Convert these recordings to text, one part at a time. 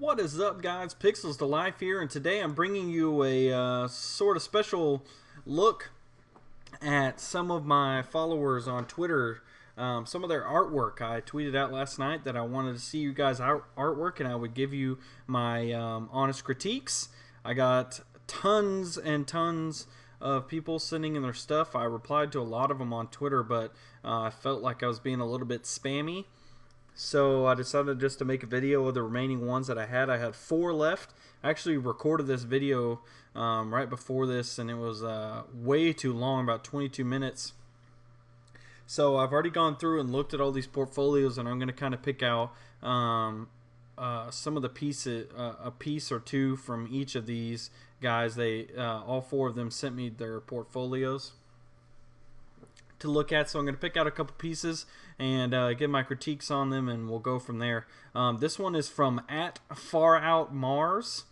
What is up, guys? Pixels to Life here, and today I'm bringing you a sort of special look at some of my followers on Twitter, some of their artwork. I tweeted out last night that I wanted to see you guys' artwork, and I would give you my honest critiques. I got tons and tons of people sending in their stuff. I replied to a lot of them on Twitter, but I felt like I was being a little bit spammy. So I decided just to make a video of the remaining ones that I had. I had 4 left. I actually recorded this video right before this, and it was way too long, about 22 minutes. So I've already gone through and looked at all these portfolios, and I'm going to kind of pick out some of the pieces, a piece or two from each of these guys. They all 4 of them sent me their portfolios to look at, so I'm going to pick out a couple pieces and give my critiques on them, and we'll go from there. This one is from @FarOutMars,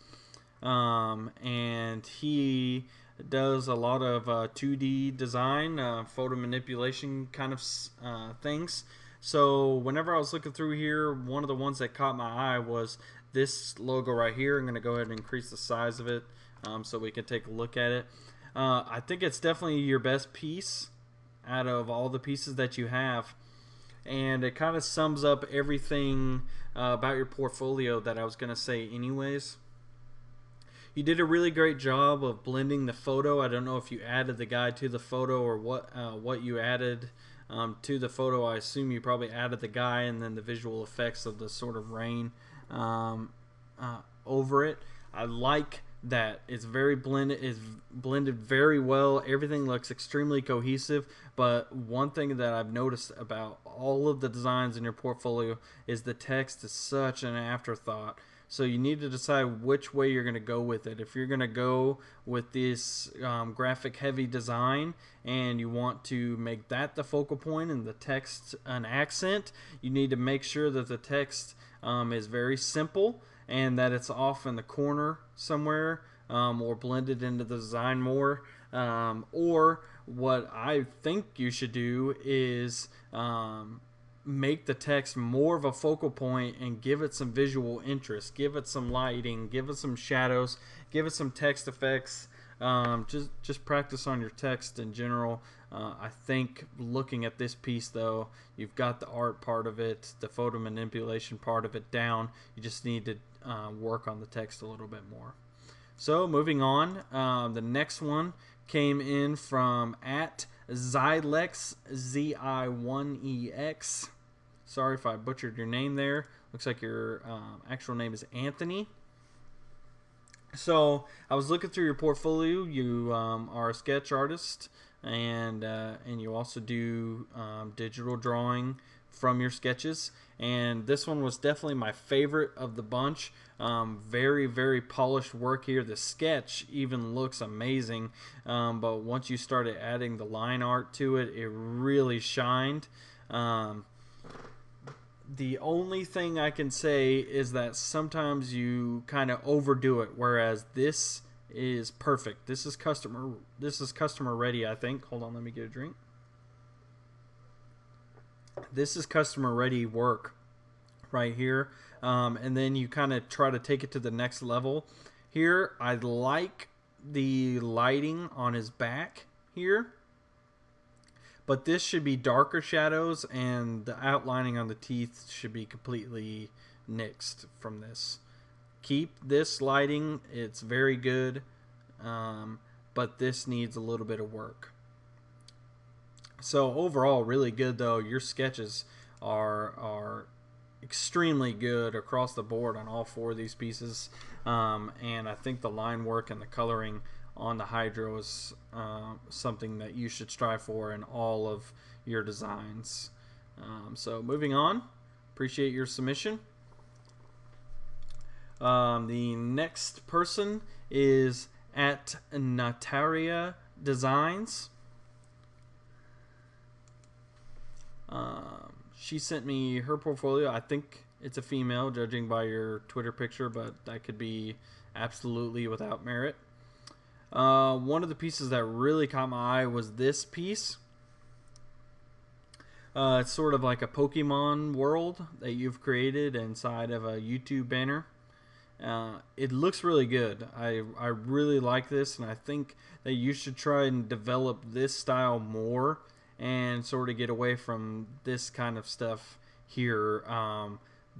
and he does a lot of 2D design, photo manipulation kind of things. So whenever I was looking through here, one of the ones that caught my eye was this logo right here. I'm going to go ahead and increase the size of it so we can take a look at it. I think it's definitely your best piece out of all the pieces that you have, and it kind of sums up everything about your portfolio that I was going to say anyways. You did a really great job of blending the photo. I don't know if you added the guy to the photo or what you added to the photo. I assume you probably added the guy and then the visual effects of the sort of rain over it. I like that it's very blended very well. Everything looks extremely cohesive, but one thing that I've noticed about all of the designs in your portfolio is the text is such an afterthought. So you need to decide which way you're going to go with it. If you're going to go with this graphic heavy design and you want to make that the focal point and the text an accent, you need to make sure that the text is very simple and that it's off in the corner somewhere or blended into the design more. Or what I think you should do is make the text more of a focal point and give it some visual interest. Give it some lighting, give it some shadows, give it some text effects. Just practice on your text in general. I think looking at this piece though, you've got the art part of it, the photo manipulation part of it down. You just need to work on the text a little bit more. So moving on, the next one came in from @silexixx, Z-I-1-E-X. Sorry if I butchered your name there. Looks like your actual name is Anthony. So I was looking through your portfolio. You are a sketch artist, and you also do digital drawing from your sketches. And this one was definitely my favorite of the bunch. Very, very polished work here. The sketch even looks amazing, but once you started adding the line art to it, it really shined. The only thing I can say is that sometimes you kind of overdo it, whereas this is perfect. This is customer ready, I think. Hold on, let me get a drink. This is customer ready work right here, and then you kind of try to take it to the next level. Here, I like the lighting on his back here, but this should be darker shadows, and the outlining on the teeth should be completely nixed from this. Keep this lighting, it's very good, but this needs a little bit of work. So overall, really good though. Your sketches are extremely good across the board on all 4 of these pieces, and I think the line work and the coloring on the hydro is something that you should strive for in all of your designs. So moving on, appreciate your submission. The next person is @NotAreaDesigns. She sent me her portfolio. I think it's a female, judging by your Twitter picture, but that could be absolutely without merit. One of the pieces that really caught my eye was this piece. It's sort of like a Pokemon world that you've created inside of a YouTube banner. It looks really good. I really like this, and I think that you should try and develop this style more and sort of get away from this kind of stuff here.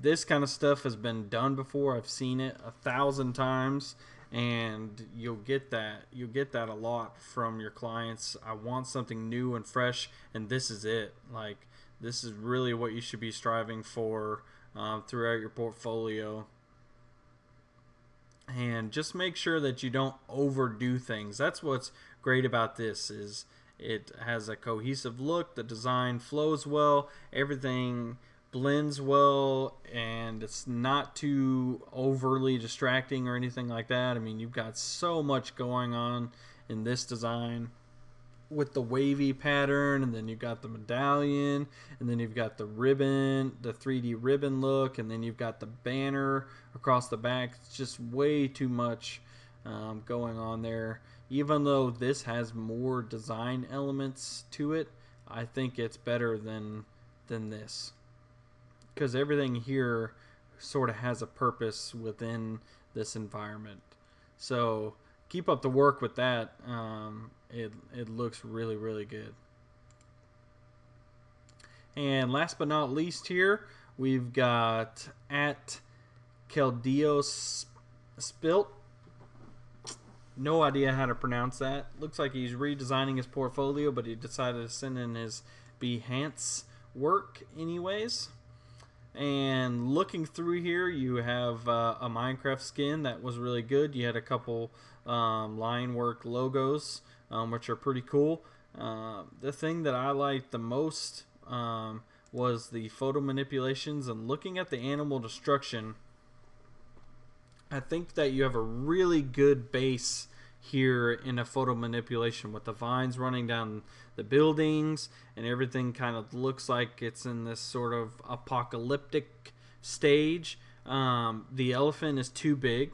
This kind of stuff has been done before. I've seen it 1,000 times, and you'll get that. You'll get that a lot from your clients. I want something new and fresh, and this is it. Like, this is really what you should be striving for throughout your portfolio. And just make sure that you don't overdo things. That's what's great about this, is it has a cohesive look, the design flows well, everything blends well, and it's not too overly distracting or anything like that. I mean, you've got so much going on in this design with the wavy pattern, and then you've got the medallion, and then you've got the ribbon, the 3D ribbon look, and then you've got the banner across the back. It's just way too much going on there. Even though this has more design elements to it, I think it's better than this, because everything here sort of has a purpose within this environment. So keep up the work with that. It looks really, really good. And last but not least here, we've got at Keldeo spilt. No idea how to pronounce that. Looks like he's redesigning his portfolio, but he decided to send in his Behance work anyways. And looking through here, you have a Minecraft skin that was really good. You had a couple line work logos, which are pretty cool. The thing that I liked the most was the photo manipulations, and looking at the animal destruction. I think that you have a really good base here in a photo manipulation with the vines running down the buildings, and everything kind of looks like it's in this sort of apocalyptic stage. The elephant is too big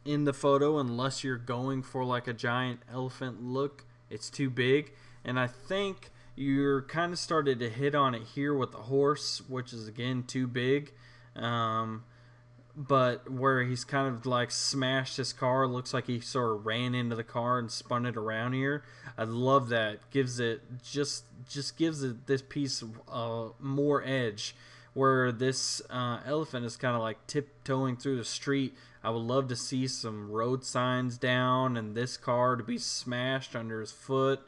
in the photo, unless you're going for like a giant elephant look. It's too big, and I think you're kind of started to hit on it here with the horse, which is again too big. But where he's kind of like smashed his car, looks like he sort of ran into the car and spun it around here. I love that. Gives it just gives it this piece of more edge, where this elephant is kind of like tiptoeing through the street. I would love to see some road signs down, and this car to be smashed under his foot,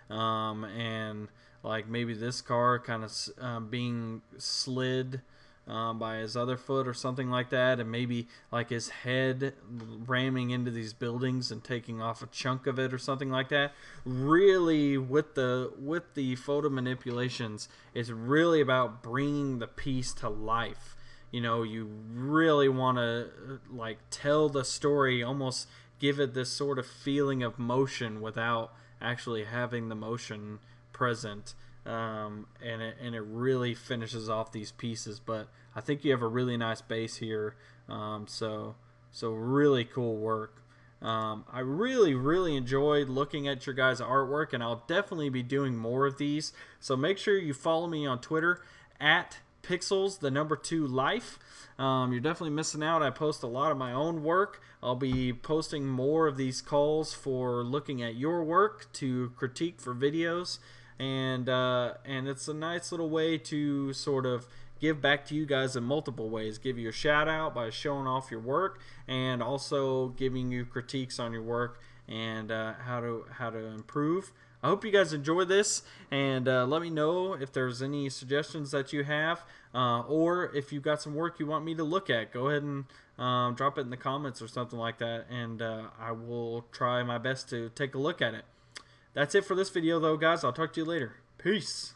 and like maybe this car kind of being slid by his other foot or something like that, and maybe like his head ramming into these buildings and taking off a chunk of it or something like that. Really, with the photo manipulations, it's really about bringing the piece to life. You know, you really want to like tell the story, almost give it this sort of feeling of motion without actually having the motion present. And it really finishes off these pieces. But I think you have a really nice base here. So really cool work. I really enjoyed looking at your guys' artwork, and I'll definitely be doing more of these. So make sure you follow me on Twitter at pixels2life. You're definitely missing out. I post a lot of my own work. I'll be posting more of these calls for looking at your work to critique for videos. And it's a nice little way to sort of give back to you guys in multiple ways. Give you a shout out by showing off your work, and also giving you critiques on your work and how to improve. I hope you guys enjoy this, and let me know if there's any suggestions that you have, or if you've got some work you want me to look at. Go ahead and drop it in the comments or something like that, and I will try my best to take a look at it. That's it for this video, though, guys. I'll talk to you later. Peace.